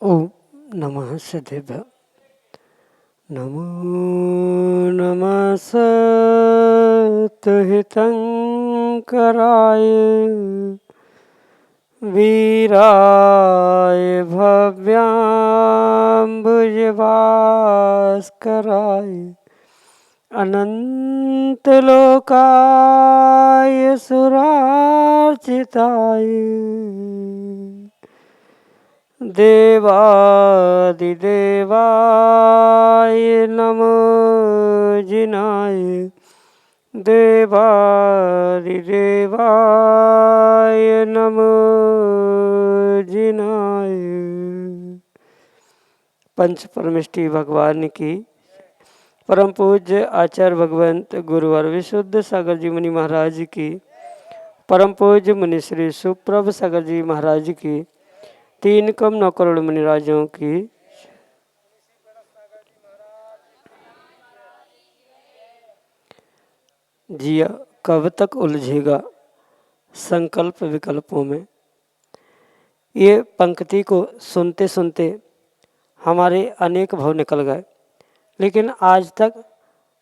ओम नमः सिद्धेभ्य। नमो नमः सत्तहितंकराय वीराय भव्याम्बुजभास्कराय अनंतलोकाय सुरार्चिताय देवादिदेवाय नमो जिनाय देवादिदेवाय नमो जिनाय। पंच परमेष्टि भगवान की परम पूज्य आचार्य भगवंत गुरुवर विशुद्ध सागर जी मुनि महाराज की परम पूज्य मुनि श्री सुप्रभ सागर जी महाराज की 3 कम 9 करोड़ मुनिराजों की जिया कब तक उलझेगा संकल्प विकल्पों में। ये पंक्ति को सुनते सुनते हमारे अनेक भाव निकल गए, लेकिन आज तक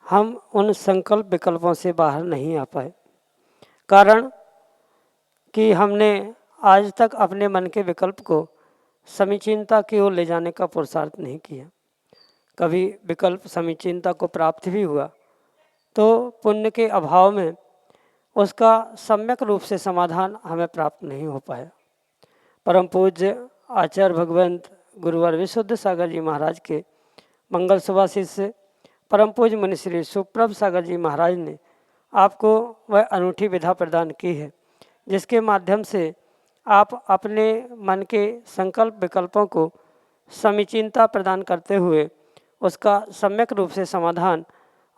हम उन संकल्प विकल्पों से बाहर नहीं आ पाए। कारण कि हमने आज तक अपने मन के विकल्प को समीचीनता की ओर ले जाने का पुरुषार्थ नहीं किया। कभी विकल्प समीचीनता को प्राप्त भी हुआ तो पुण्य के अभाव में उसका सम्यक रूप से समाधान हमें प्राप्त नहीं हो पाया। परम पूज्य आचार्य भगवंत गुरुवर विशुद्ध सागर जी महाराज के मंगल सुभाषित से परम पूज्य मुनि श्री सुप्रभ सागर जी महाराज ने आपको वह अनूठी विधा प्रदान की है, जिसके माध्यम से आप अपने मन के संकल्प विकल्पों को समीचीनता प्रदान करते हुए उसका सम्यक रूप से समाधान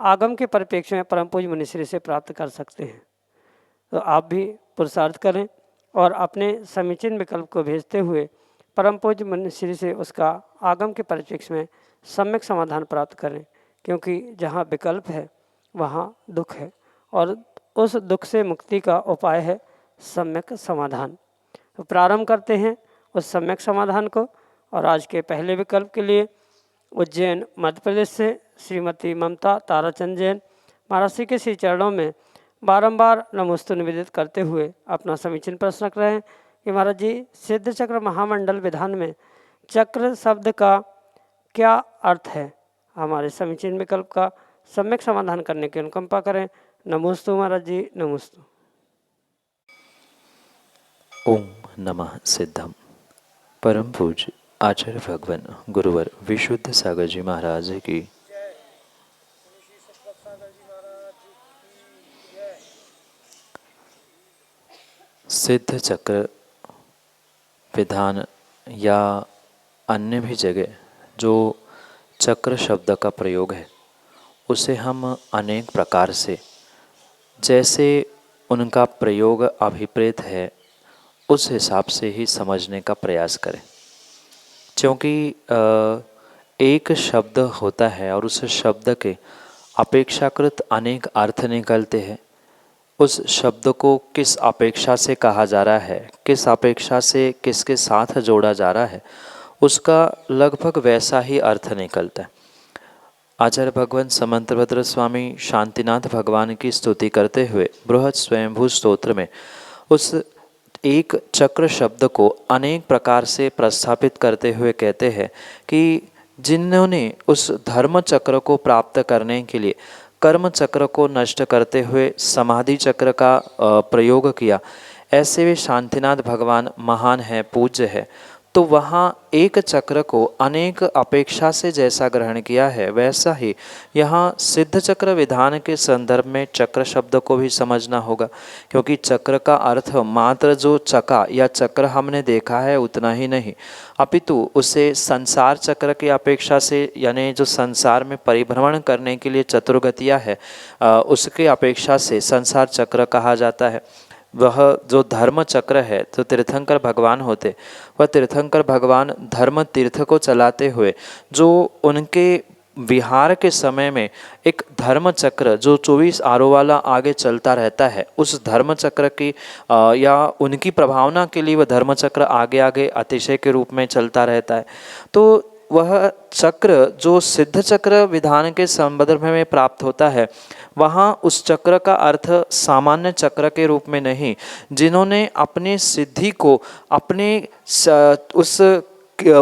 आगम के परिप्रेक्ष्य में परम पूज्य मुनिश्री से प्राप्त कर सकते हैं। तो आप भी पुरुषार्थ करें और अपने समीचीन विकल्प को भेजते हुए परम पूज्य मुनिश्री से उसका आगम के परिप्रेक्ष्य में सम्यक समाधान प्राप्त करें, क्योंकि जहाँ विकल्प है वहाँ दुख है और उस दुख से मुक्ति का उपाय है सम्यक समाधान। तो प्रारंभ करते हैं उस सम्यक समाधान को। और आज के पहले विकल्प के लिए उज्जैन मध्य प्रदेश से श्रीमती ममता ताराचंद जैन महाराष्ट्र के श्री चरणों में बारंबार नमोस्तु निवेदित करते हुए अपना समीचीन प्रश्न रख रहे हैं कि महाराज जी, सिद्ध चक्र महामंडल विधान में चक्र शब्द का क्या अर्थ है? हमारे समीचीन विकल्प का सम्यक समाधान करने की अनुकंपा करें। नमोस्तु महाराज जी, नमोस्तु। ओम नमः सिद्धम। परम पूज्य आचार्य भगवान गुरुवर विशुद्ध सागर जी महाराज की सिद्ध चक्र विधान या अन्य भी जगह जो चक्र शब्द का प्रयोग है उसे हम अनेक प्रकार से, जैसे उनका प्रयोग अभिप्रेत है उस हिसाब से ही समझने का प्रयास करें। क्योंकि एक शब्द होता है और उस शब्द के अपेक्षाकृत अनेक अर्थ निकलते हैं। उस शब्द को किस अपेक्षा से कहा जा रहा है, किस अपेक्षा से किसके साथ जोड़ा जा रहा है, उसका लगभग वैसा ही अर्थ निकलता है। आचार्य भगवान समंतभद्र स्वामी शांतिनाथ भगवान की स्तुति करते हुए बृहद स्वयंभू स्तोत्र में उस एक चक्र शब्द को अनेक प्रकार से प्रस्थापित करते हुए कहते हैं कि जिन्होंने उस धर्म चक्र को प्राप्त करने के लिए कर्म चक्र को नष्ट करते हुए समाधि चक्र का प्रयोग किया, ऐसे वे शांतिनाथ भगवान महान है, पूज्य है। तो वहाँ एक चक्र को अनेक अपेक्षा से जैसा ग्रहण किया है, वैसा ही यहाँ सिद्ध चक्र विधान के संदर्भ में चक्र शब्द को भी समझना होगा। क्योंकि चक्र का अर्थ मात्र जो चका या चक्र हमने देखा है उतना ही नहीं, अपितु उसे संसार चक्र की अपेक्षा से, यानी जो संसार में परिभ्रमण करने के लिए चतुर्गतियाँ है, उसके अपेक्षा से संसार चक्र कहा जाता है। वह जो धर्म चक्र है, जो तीर्थंकर भगवान होते, वह तीर्थंकर भगवान धर्म तीर्थ को चलाते हुए जो उनके विहार के समय में एक धर्म चक्र जो 24 आरो वाला आगे चलता रहता है, उस धर्म चक्र की या उनकी प्रभावना के लिए वह धर्म चक्र आगे आगे अतिशय के रूप में चलता रहता है। तो वह चक्र जो सिद्ध चक्र विधान के संदर्भ में प्राप्त होता है, वहाँ उस चक्र का अर्थ सामान्य चक्र के रूप में नहीं, जिन्होंने अपनी सिद्धि को अपने उस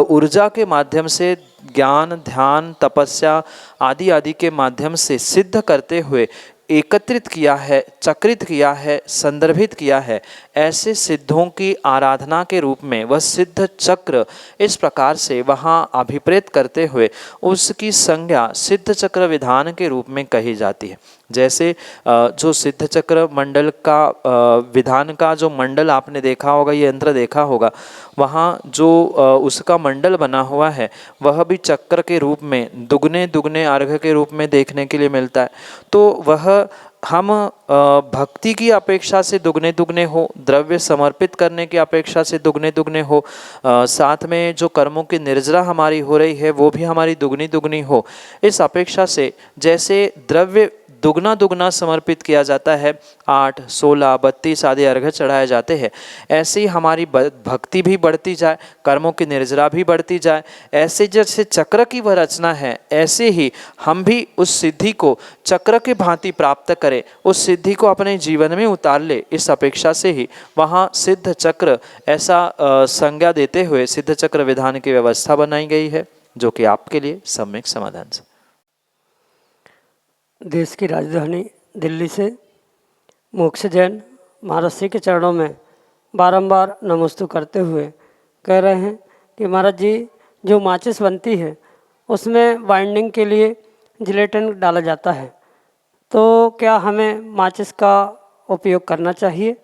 ऊर्जा के माध्यम से ज्ञान ध्यान तपस्या आदि आदि के माध्यम से सिद्ध करते हुए एकत्रित किया है, चक्रित किया है, संदर्भित किया है, ऐसे सिद्धों की आराधना के रूप में वह सिद्ध चक्र इस प्रकार से वहाँ अभिप्रेत करते हुए उसकी संज्ञा सिद्ध चक्र विधान के रूप में कही जाती है। जैसे जो सिद्ध चक्र मंडल का विधान का जो मंडल आपने देखा होगा, ये यंत्र देखा होगा, वहाँ जो उसका मंडल बना हुआ है वह भी चक्र के रूप में दुगने दुगने अर्घ के रूप में देखने के लिए मिलता है। तो वह हम भक्ति की अपेक्षा से दुगने दुगने हो, द्रव्य समर्पित करने की अपेक्षा से दुगने दुगने हो, साथ में जो कर्मों की निर्जरा हमारी हो रही है वो भी हमारी दुगनी दुगनी हो, इस अपेक्षा से जैसे द्रव्य दुगना दुगना समर्पित किया जाता है, 8, 16, 32 आदि अर्घ्य चढ़ाए जाते हैं, ऐसे ही हमारी भक्ति भी बढ़ती जाए, कर्मों की निर्जरा भी बढ़ती जाए। ऐसे जैसे चक्र की वह रचना है, ऐसे ही हम भी उस सिद्धि को चक्र के भांति प्राप्त करें, उस सिद्धि को अपने जीवन में उतार ले, इस अपेक्षा से ही वहाँ सिद्ध चक्र ऐसा संज्ञा देते हुए सिद्ध चक्र विधान की व्यवस्था बनाई गई है, जो कि आपके लिए सम्यक समाधान से। देश की राजधानी दिल्ली से मोक्ष जैन महाराज जी के चरणों में बारंबार नमस्तु करते हुए कह रहे हैं कि महाराज जी, जो माचिस बनती है उसमें बाइंडिंग के लिए जिलेटिन डाला जाता है, तो क्या हमें माचिस का उपयोग करना चाहिए?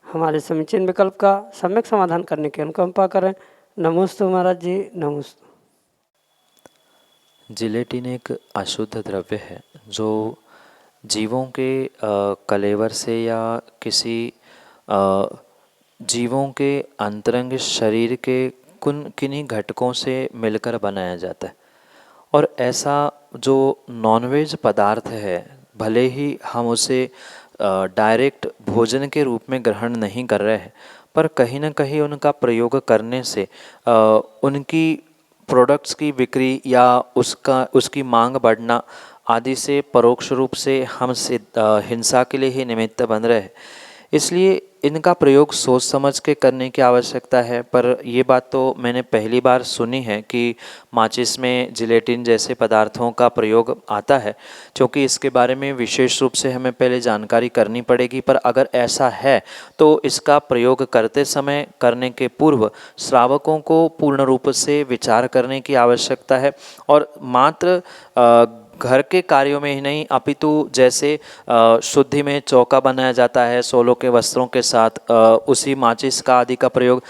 हमारे समीचीन विकल्प का सम्यक समाधान करने की अनुकंपा करें। नमोस्तु महाराज जी, नमोस्तु। जिलेटिन एक अशुद्ध द्रव्य है जो जीवों के कलेवर से या किसी जीवों के अंतरंग शरीर के किन्हीं घटकों से मिलकर बनाया जाता है। और ऐसा जो नॉनवेज पदार्थ है, भले ही हम उसे डायरेक्ट भोजन के रूप में ग्रहण नहीं कर रहे हैं, पर कहीं ना कहीं उनका प्रयोग करने से उनकी प्रोडक्ट्स की बिक्री या उसकी मांग बढ़ना आदि से परोक्ष रूप से हम हिंसा के लिए ही निमित्त बन रहे हैं। इसलिए इनका प्रयोग सोच समझ के करने की आवश्यकता है। पर ये बात तो मैंने पहली बार सुनी है कि माचिस में जिलेटिन जैसे पदार्थों का प्रयोग आता है, क्योंकि इसके बारे में विशेष रूप से हमें पहले जानकारी करनी पड़ेगी। पर अगर ऐसा है तो इसका प्रयोग करते समय करने के पूर्व श्रावकों को पूर्ण रूप से विचार करने की आवश्यकता है। और मात्र घर के कार्यों में ही नहीं, अपितु जैसे शुद्धि में चौका बनाया जाता है सोलों के वस्त्रों के साथ, उसी माचिस का आदि का प्रयोग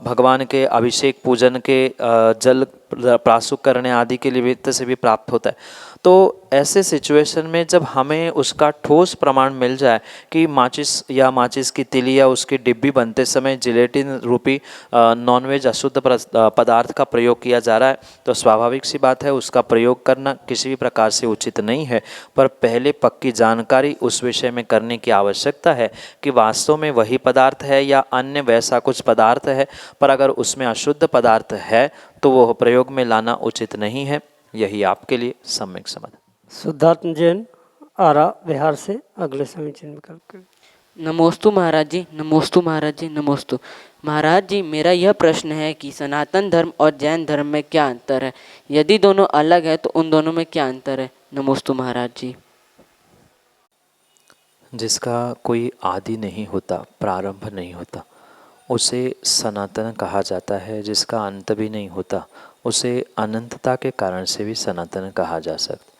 भगवान के अभिषेक पूजन के जल प्रासुक करने आदि के निमित्त से भी प्राप्त होता है। तो ऐसे सिचुएशन में जब हमें उसका ठोस प्रमाण मिल जाए कि माचिस या माचिस की तिली या उसकी डिब्बी बनते समय जिलेटिन रूपी नॉनवेज अशुद्ध पदार्थ का प्रयोग किया जा रहा है, तो स्वाभाविक सी बात है उसका प्रयोग करना किसी भी प्रकार से उचित नहीं है। पर पहले पक्की जानकारी उस विषय में करने की आवश्यकता है कि वास्तव में वही पदार्थ है या अन्य वैसा कुछ पदार्थ है। पर अगर उसमें अशुद्ध पदार्थ है तो वह प्रयोग में लाना उचित नहीं है। यही आपके लिए सम्यक समाधान। शुद्धात्म जैन आरा बिहार से अगले समीचीन विकल्प के। नमोस्तु महाराज जी, नमोस्तु महाराज जी, नमोस्तु महाराज जी। मेरा यह प्रश्न है कि सनातन धर्म और जैन धर्म में क्या अंतर है? यदि दोनों अलग है तो उन दोनों में क्या अंतर है? नमोस्तु महाराज जी। जिसका कोई आदि नहीं होता, प्रारंभ नहीं होता, उसे सनातन कहा जाता है, जिसका अंत भी नहीं होता। उसे अनंतता के कारण से भी सनातन कहा जा सकता।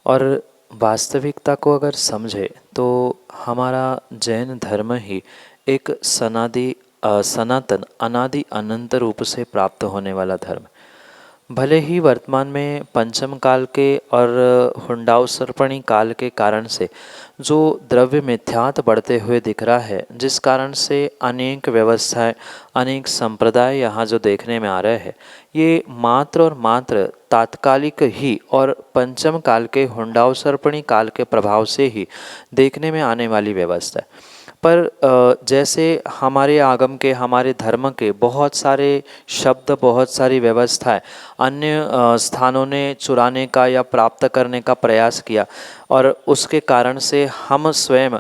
और वास्तविकता को अगर समझे तो हमारा जैन धर्म ही एक सनातन अनादि अनंत रूप से प्राप्त होने वाला धर्म। भले ही वर्तमान में पंचम काल के और हुंडाउसर्पणी काल के कारण से जो द्रव्य मिथ्यात बढ़ते हुए दिख रहा है, जिस कारण से अनेक व्यवस्थाएं, अनेक संप्रदाय यहाँ जो देखने में आ रहे हैं, ये मात्र और मात्र तात्कालिक ही और पंचम काल के हुंडाउसर्पणी काल के प्रभाव से ही देखने में आने वाली व्यवस्था है। पर जैसे हमारे आगम के, हमारे धर्म के बहुत सारे शब्द, बहुत सारी व्यवस्थाएं अन्य स्थानों ने चुराने का या प्राप्त करने का प्रयास किया, और उसके कारण से हम स्वयं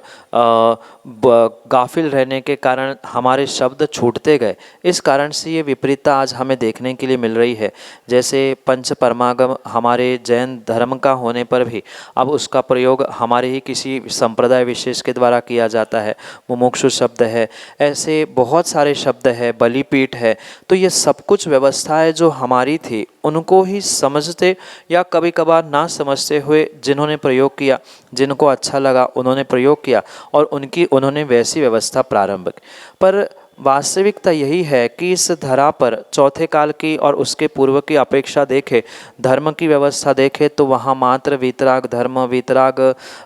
गाफिल रहने के कारण हमारे शब्द छूटते गए। इस कारण से ये विपरीतता आज हमें देखने के लिए मिल रही है। जैसे पंच परमागम हमारे जैन धर्म का होने पर भी अब उसका प्रयोग हमारे ही किसी संप्रदाय विशेष के द्वारा किया जाता है। मुमुक्षु शब्द है, ऐसे बहुत सारे शब्द है, बलिपीठ है। तो ये सब कुछ व्यवस्थाएं जो हमारी थी उनको ही समझते या कभी कभार ना समझते हुए जिन्होंने प्रयोग किया, जिनको अच्छा लगा उन्होंने प्रयोग किया और उन्होंने वैसी व्यवस्था प्रारंभ की। पर वास्तविकता यही है कि इस धरा पर चौथे काल की और उसके पूर्व की अपेक्षा देखे, धर्म की व्यवस्था देखे तो वहाँ मात्र वीतराग धर्म, वीतराग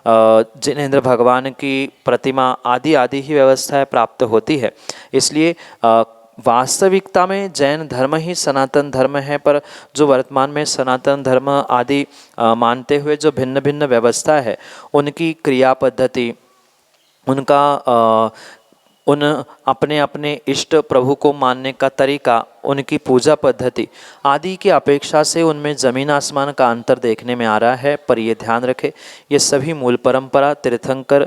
जिनेंद्र भगवान की प्रतिमा आदि आदि ही व्यवस्थाएं प्राप्त होती है। इसलिए वास्तविकता में जैन धर्म ही सनातन धर्म है। पर जो वर्तमान में सनातन धर्म आदि मानते हुए जो भिन्न भिन्न व्यवस्था है, उनकी क्रिया पद्धति, उनका उन अपने अपने इष्ट प्रभु को मानने का तरीका, उनकी पूजा पद्धति आदि की अपेक्षा से उनमें ज़मीन आसमान का अंतर देखने में आ रहा है। पर ये ध्यान रखें, ये सभी मूल परंपरा तीर्थंकर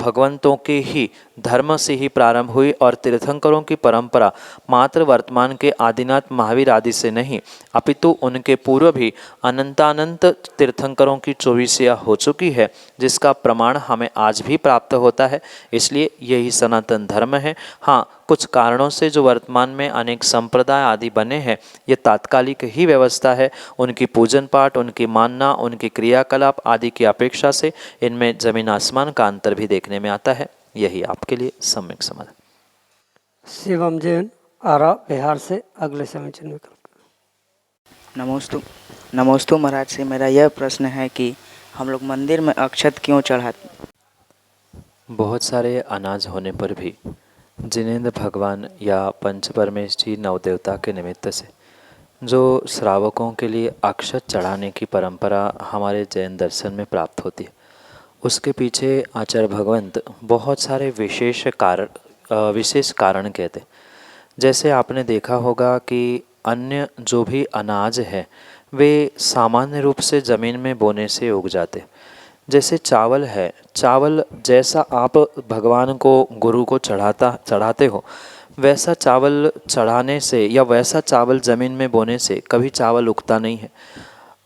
भगवंतों के ही धर्म से ही प्रारंभ हुई, और तीर्थंकरों की परंपरा मात्र वर्तमान के आदिनाथ महावीर आदि से नहीं, अपितु उनके पूर्व भी अनंतानंत तीर्थंकरों की चौबीसिया हो चुकी है, जिसका प्रमाण हमें आज भी प्राप्त होता है। इसलिए यही सनातन धर्म है। हाँ, कुछ कारणों से जो वर्तमान में अनेक संप्रदाय आदि बने हैं, ये तात्कालिक ही व्यवस्था है। उनकी पूजन पाठ, उनकी मानना, उनकी क्रियाकलाप आदि की अपेक्षा से इनमें जमीन आसमान का अंतर भी देखने में आता है। यही आपके लिए सम्यक समाधान। शिवम जैन, आरा, बिहार से अगले समीचन में नमोस्तु महाराज से मेरा यह प्रश्न है कि हम लोग मंदिर में अक्षत क्यों चढ़ाते? बहुत सारे अनाज होने पर भी जिनेंद्र भगवान या पंच परमेश जी नवदेवता के निमित्त से जो श्रावकों के लिए अक्षत चढ़ाने की परंपरा हमारे जैन दर्शन में प्राप्त होती है, उसके पीछे आचार्य भगवंत बहुत सारे विशेष कारण कहते। जैसे आपने देखा होगा कि अन्य जो भी अनाज है वे सामान्य रूप से ज़मीन में बोने से उग जाते। जैसे चावल है, चावल जैसा आप भगवान को, गुरु को चढ़ाते हो, वैसा चावल चढ़ाने से या वैसा चावल ज़मीन में बोने से कभी चावल उगता नहीं है।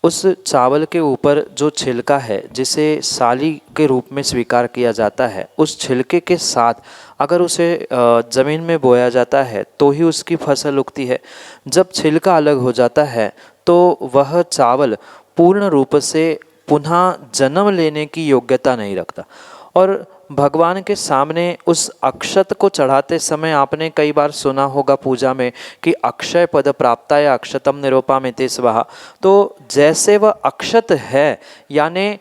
उस चावल के ऊपर जो छिलका है, जिसे साली के रूप में स्वीकार किया जाता है, उस छिलके के साथ अगर उसे ज़मीन में बोया जाता है तो ही उसकी फसल उगती है। जब छिलका अलग हो जाता है तो वह चावल पूर्ण रूप से पुनः जन्म लेने की योग्यता नहीं रखता। और भगवान के सामने उस अक्षत को चढ़ाते समय आपने कई बार सुना होगा पूजा में कि अक्षय पद प्राप्ताय अक्षतम निरूपामिति स्वाहा। तो जैसे वह अक्षत है, यानी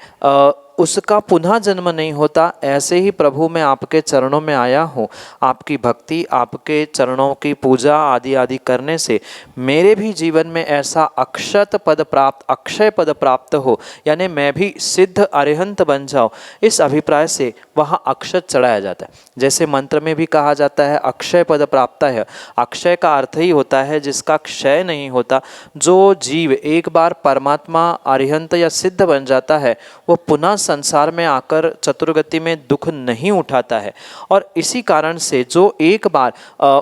उसका पुनः जन्म नहीं होता, ऐसे ही प्रभु मैं आपके चरणों में आया हूँ। आपकी भक्ति, आपके चरणों की पूजा आदि आदि करने से मेरे भी जीवन में ऐसा अक्षत पद प्राप्त, अक्षय पद प्राप्त हो, यानी मैं भी सिद्ध अरिहंत बन जाऊँ, इस अभिप्राय से वहाँ अक्षत चढ़ाया जाता है। जैसे मंत्र में भी कहा जाता है अक्षय पद प्राप्त है। अक्षय का अर्थ ही होता है जिसका क्षय नहीं होता। जो जीव एक बार परमात्मा अरिहंत या सिद्ध बन जाता है, वो पुनः संसार में आकर चतुर्गति में दुख नहीं उठाता है। और इसी कारण से जो एक बार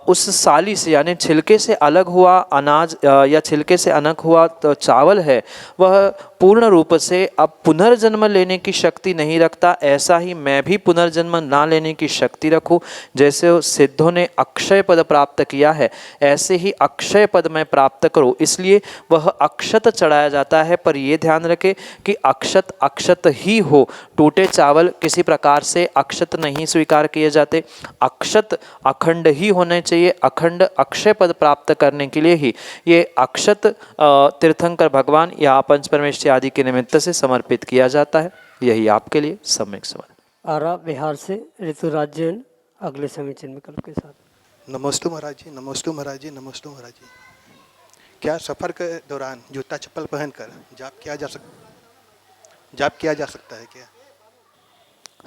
उस साली से यानी छिलके से अलग हुआ अनाज या छिलके से अलग हुआ तो चावल है, वह पूर्ण रूप से अब पुनर्जन्म लेने की शक्ति नहीं रखता। ऐसा ही मैं भी पुनर्जन्म ना लेने की शक्ति रखूं। जैसे सिद्धों ने अक्षय पद प्राप्त किया है, ऐसे ही अक्षय पद मैं प्राप्त करूं, इसलिए वह अक्षत चढ़ाया जाता है। पर यह ध्यान रखें कि अक्षत अक्षत ही हो, टूटे चावल किसी प्रकार से अक्षत नहीं स्वीकार किए जाते। अक्षत अखंड ही होने चाहिए। अखंड अक्षय पद प्राप्त करने के लिए ही ये अक्षत तीर्थंकर भगवान या पंच परमेष्ठी आदि के निमित्त से समर्पित किया जाता है। यही आपके लिए सम्यक समझ। आरा बिहार से ऋतुराज जैन अगले समीचीन विकल्प के साथ। नमोस्तु महाराज जी, नमोस्तु महाराज जी, नमोस्तु महाराज जी। क्या सफ़र के दौरान जूता चप्पल पहनकर जाप किया जा सकता है क्या?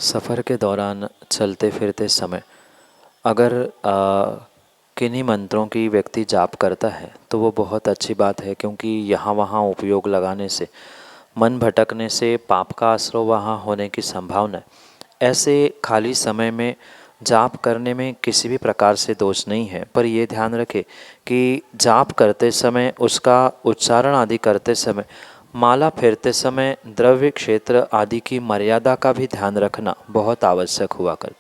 सफ़र के दौरान चलते फिरते समय अगर किन्हीं मंत्रों की व्यक्ति जाप करता है तो वो बहुत अच्छी बात है, क्योंकि यहाँ वहाँ उपयोग लगाने से, मन भटकने से पाप का आश्रय वहाँ होने की संभावना है। ऐसे खाली समय में जाप करने में किसी भी प्रकार से दोष नहीं है। पर ये ध्यान रखें कि जाप करते समय, उसका उच्चारण आदि करते समय, माला फेरते समय द्रव्य क्षेत्र आदि की मर्यादा का भी ध्यान रखना बहुत आवश्यक हुआ कर।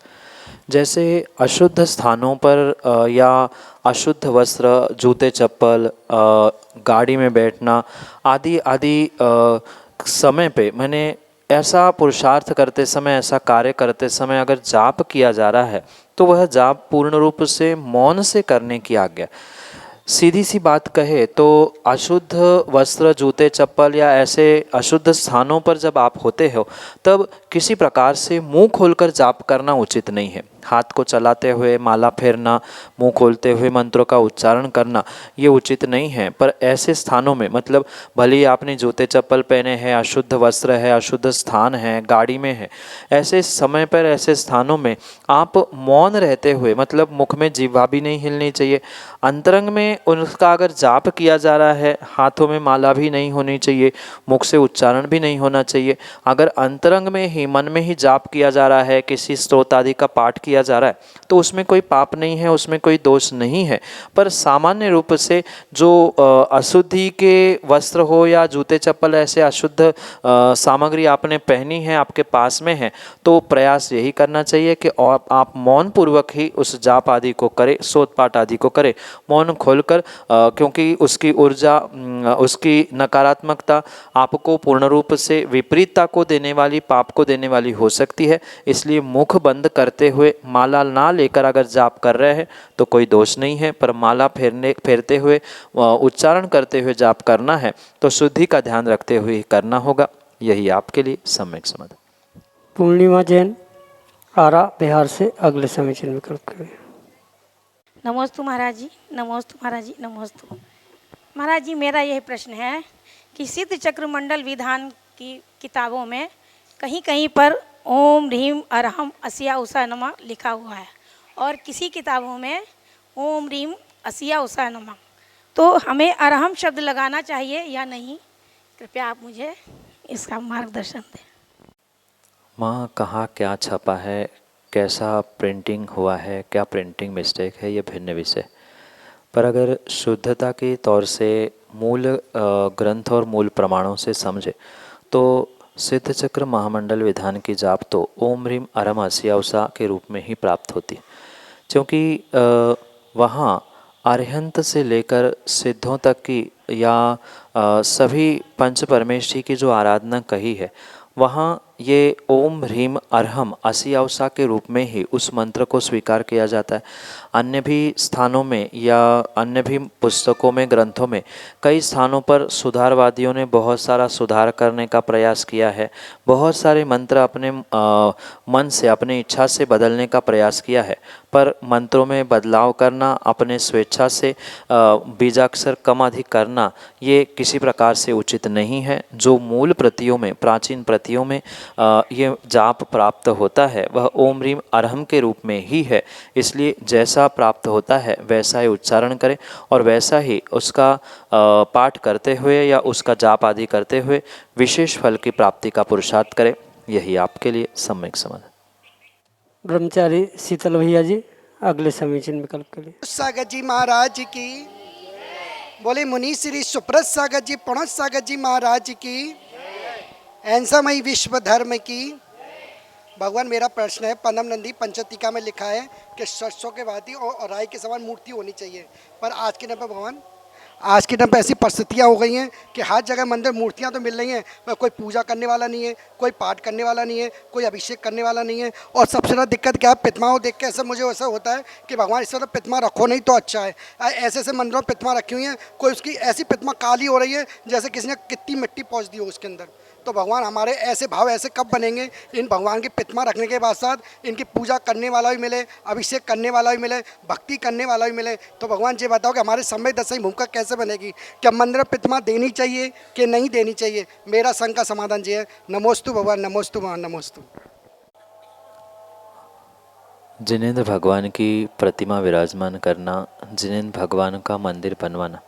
जैसे अशुद्ध स्थानों पर या अशुद्ध वस्त्र, जूते चप्पल, गाड़ी में बैठना आदि आदि समय पे मैंने ऐसा पुरुषार्थ करते समय, ऐसा कार्य करते समय अगर जाप किया जा रहा है तो वह जाप पूर्ण रूप से मौन से करने की आज्ञा। सीधी सी बात कहे तो अशुद्ध वस्त्र, जूते चप्पल या ऐसे अशुद्ध स्थानों पर जब आप होते हो तब किसी प्रकार से मुंह खोलकर जाप करना उचित नहीं है। हाथ को चलाते हुए माला फेरना, मुंह खोलते हुए मंत्रों का उच्चारण करना ये उचित नहीं है। पर ऐसे स्थानों में, मतलब भले ही आपने जूते चप्पल पहने हैं, अशुद्ध वस्त्र है, अशुद्ध स्थान है, गाड़ी में है, ऐसे समय पर, ऐसे स्थानों में आप मौन रहते हुए, मतलब मुख में जिह्वा भी नहीं हिलनी चाहिए, अंतरंग में उनका अगर जाप किया जा रहा है, हाथों में माला भी नहीं होनी चाहिए, मुख से उच्चारण भी नहीं होना चाहिए। अगर अंतरंग में ही, मन में ही जाप किया जा रहा है, किसी स्तोत्र आदि का पाठ किया जा रहा है, तो उसमें कोई पाप नहीं है, उसमें कोई दोष नहीं है। पर सामान्य रूप से जो अशुद्धि के वस्त्र हो या जूते चप्पल, ऐसे अशुद्ध सामग्री आपने पहनी है, आपके पास में है, तो प्रयास यही करना चाहिए कि आप मौन पूर्वक ही उस जाप आदि को करें, स्तोत्र पाठ आदि को करें, मौन खोलकर, क्योंकि उसकी ऊर्जा, उसकी नकारात्मकता आपको पूर्ण रूप से विपरीतता को देने वाली, पाप को देने वाली हो सकती है। इसलिए मुख बंद करते हुए, माला ना लेकर अगर जाप कर रहे हैं तो कोई दोष नहीं है। पर माला फेरते हुए, उच्चारण करते हुए जाप करना है तो शुद्धि का ध्यान रखते हुए करना होगा। यही आपके लिए सम्यक समझ। पूर्णिमा जैन आरा बिहार से अगले समीचीन विकल्प के। नमोस्तु महाराज जी, नमोस्तु महाराज जी, नमोस्तु महाराज जी। मेरा यही प्रश्न है कि सिद्ध चक्र मंडल विधान की किताबों में कहीं कहीं पर ओम ह्रीम अरहम असिया उषा नमः लिखा हुआ है, और किसी किताबों में ओम ह्रीम असिया उषा नमः, तो हमें अरहम शब्द लगाना चाहिए या नहीं? कृपया आप मुझे इसका मार्गदर्शन दें। माँ, कहाँ क्या छपा है, कैसा प्रिंटिंग हुआ है, क्या प्रिंटिंग मिस्टेक है, ये भिन्न विषय। पर अगर शुद्धता के तौर से मूल ग्रंथ और मूल प्रमाणों से समझे तो सिद्ध चक्र महामंडल विधान की जाप तो ओम ह्रीम अरहम असिया उषा के रूप में ही प्राप्त होती है, क्योंकि वहाँ अरिहंत से लेकर सिद्धों तक की या सभी पंच परमेष्ठी की जो आराधना कही है, वहाँ ये ओम ह्रीम अरहम असिया उषा के रूप में ही उस मंत्र को स्वीकार किया जाता है। अन्य भी स्थानों में या अन्य भी पुस्तकों में, ग्रंथों में कई स्थानों पर सुधारवादियों ने बहुत सारा सुधार करने का प्रयास किया है, बहुत सारे मंत्र अपने मन से, अपनी इच्छा से बदलने का प्रयास किया है। पर मंत्रों में बदलाव करना, अपने स्वेच्छा से बीजाक्षर कम अधिक करना, ये किसी प्रकार से उचित नहीं है। जो मूल प्रतियों में, प्राचीन प्रतियों में ये जाप प्राप्त होता है वह ओम ह्रीम अरहम के रूप में ही है। इसलिए जैसा प्राप्त होता है वैसा ही उच्चारण करें और वैसा ही उसका पाठ करते हुए या उसका जाप आदि करते हुए विशेष फल की प्राप्ति का पुरुषार्थ करें। यही आपके लिए सम्यक समाधान। ब्रह्मचारी शीतल भैया जी अगले समीचीन विकल्प के लिए। सागर जी महाराज की बोले, मुनि श्री सुप्रत सागर जी, प्रणत सागर जी महाराज की, ऐंसामयी विश्व धर्म की। भगवान मेरा प्रश्न है, पनम नंदी पंचतिका में लिखा है कि सरसों के भांति और राई के समान मूर्ति होनी चाहिए, पर आज के टाइम पर भगवान, आज के टाइम पर ऐसी परिस्थितियाँ हो गई हैं कि हर जगह मंदिर मूर्तियाँ तो मिल रही हैं, पर कोई पूजा करने वाला नहीं है, कोई पाठ करने वाला नहीं है, कोई अभिषेक करने वाला नहीं है। और सबसे ज़्यादा दिक्कत क्या है, प्रतिमाओं देख के ऐसा मुझे ऐसा होता है कि भगवान इस तरह प्रतिमा रखो नहीं तो अच्छा है। ऐसे ऐसे मंदिरों में प्रतिमा रखी हुई हैं, कोई उसकी ऐसी प्रतिमा काली हो रही है जैसे किसी ने कितनी मिट्टी पहुँच दी हो उसके अंदर। तो भगवान हमारे ऐसे भाव ऐसे कब बनेंगे, इन भगवान की प्रतिमा रखने के बाद साथ इनकी पूजा करने वाला भी मिले, अभिषेक करने वाला भी मिले, भक्ति करने वाला भी मिले। तो भगवान ये बताओ कि हमारे समय दशा भूमिका कैसे बनेगी, क्या मंदिर में प्रतिमा देनी चाहिए कि नहीं देनी चाहिए? मेरा संग का समाधान ये है, नमोस्तु भगवान, नमोस्तु भगवान, नमोस्तु। जिनेंद्र भगवान की प्रतिमा विराजमान करना, जिनेंद्र भगवान का मंदिर बनवाना,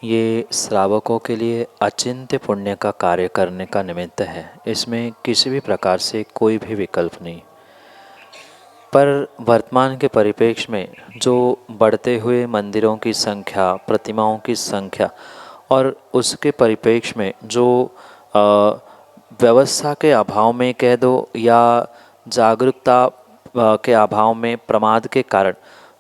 ये श्रावकों के लिए अचिंत्य पुण्य का कार्य करने का निमित्त है। इसमें किसी भी प्रकार से कोई भी विकल्प नहीं। पर वर्तमान के परिप्रेक्ष्य में जो बढ़ते हुए मंदिरों की संख्या, प्रतिमाओं की संख्या और उसके परिप्रेक्ष्य में जो व्यवस्था के अभाव में कह दो या जागरूकता के अभाव में, प्रमाद के कारण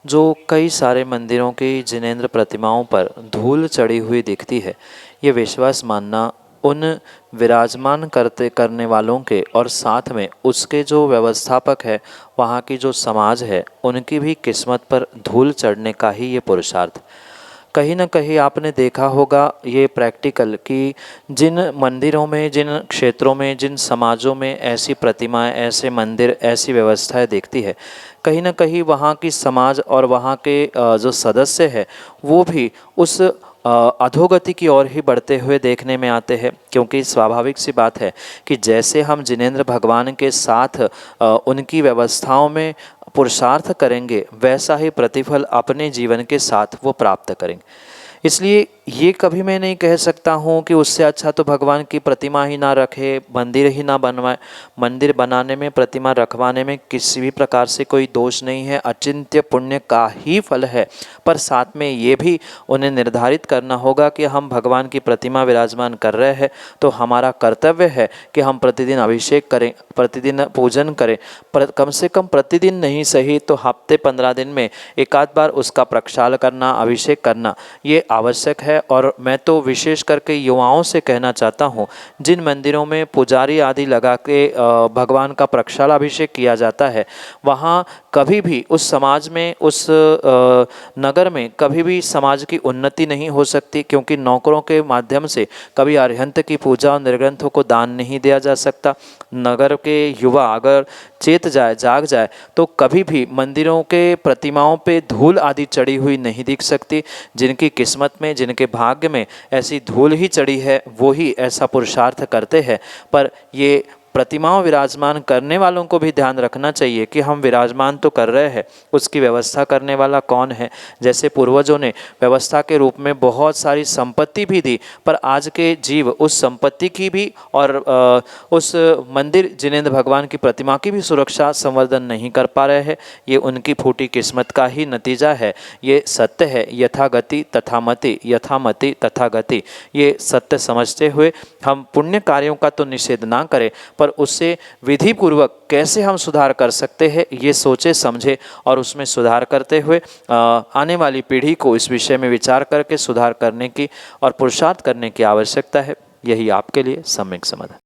जो कई सारे मंदिरों की जिनेंद्र प्रतिमाओं पर धूल चढ़ी हुई दिखती है, ये विश्वास मानना उन विराजमान करने वालों के और साथ में उसके जो व्यवस्थापक है, वहाँ की जो समाज है, उनकी भी किस्मत पर धूल चढ़ने का ही ये पुरुषार्थ। कहीं ना कहीं आपने देखा होगा ये प्रैक्टिकल कि जिन मंदिरों में, जिन क्षेत्रों में, जिन समाजों में ऐसी प्रतिमाएं, ऐसे मंदिर, ऐसी व्यवस्थाएं दिखती है, कहीं ना कहीं वहाँ की समाज और वहाँ के जो सदस्य है वो भी उस अधोगति की ओर ही बढ़ते हुए देखने में आते हैं। क्योंकि स्वाभाविक सी बात है कि जैसे हम जिनेंद्र भगवान के साथ उनकी व्यवस्थाओं में पुरुषार्थ करेंगे, वैसा ही प्रतिफल अपने जीवन के साथ वो प्राप्त करेंगे। इसलिए ये कभी मैं नहीं कह सकता हूँ कि उससे अच्छा तो भगवान की प्रतिमा ही ना रखे, मंदिर ही ना बनवाए। मंदिर बनाने में, प्रतिमा रखवाने में किसी भी प्रकार से कोई दोष नहीं है, अचिंत्य पुण्य का ही फल है। पर साथ में ये भी उन्हें निर्धारित करना होगा कि हम भगवान की प्रतिमा विराजमान कर रहे हैं तो हमारा कर्तव्य है कि हम प्रतिदिन अभिषेक करें, प्रतिदिन पूजन करें, कम से कम प्रतिदिन नहीं सही तो हफ्ते 15 दिन में एक आध बार उसका प्रक्षाल करना, अभिषेक करना, ये आवश्यक है। और मैं तो विशेष करके युवाओं से कहना चाहता हूँ, जिन मंदिरों में पुजारी आदि लगा के भगवान का प्रक्षालाभिषेक किया जाता है, वहाँ कभी भी उस समाज में, उस नगर में कभी भी समाज की उन्नति नहीं हो सकती। क्योंकि नौकरों के माध्यम से कभी अरिहंत की पूजा और निर्ग्रंथों को दान नहीं दिया जा सकता। नगर के युवा अगर चेत जाए, जाग जाए, तो कभी भी मंदिरों के प्रतिमाओं पे धूल आदि चढ़ी हुई नहीं दिख सकती। जिनकी किस्मत में, जिनके भाग्य में ऐसी धूल ही चढ़ी है, वो ही ऐसा पुरुषार्थ करते हैं। पर ये प्रतिमाओं विराजमान करने वालों को भी ध्यान रखना चाहिए कि हम विराजमान तो कर रहे हैं, उसकी व्यवस्था करने वाला कौन है। जैसे पूर्वजों ने व्यवस्था के रूप में बहुत सारी संपत्ति भी दी, पर आज के जीव उस संपत्ति की भी और उस मंदिर जिनेंद्र भगवान की प्रतिमा की भी सुरक्षा संवर्धन नहीं कर पा रहे हैं। ये उनकी फूटी किस्मत का ही नतीजा है। ये सत्य है, यथागति तथामति, यथामति तथागति। ये सत्य समझते हुए हम पुण्य कार्यों का तो निषेध ना करें, पर उससे विधि पूर्वक कैसे हम सुधार कर सकते हैं, ये सोचे समझे और उसमें सुधार करते हुए आने वाली पीढ़ी को इस विषय में विचार करके सुधार करने की और पुरुषार्थ करने की आवश्यकता है। यही आपके लिए सम्यक समाधान।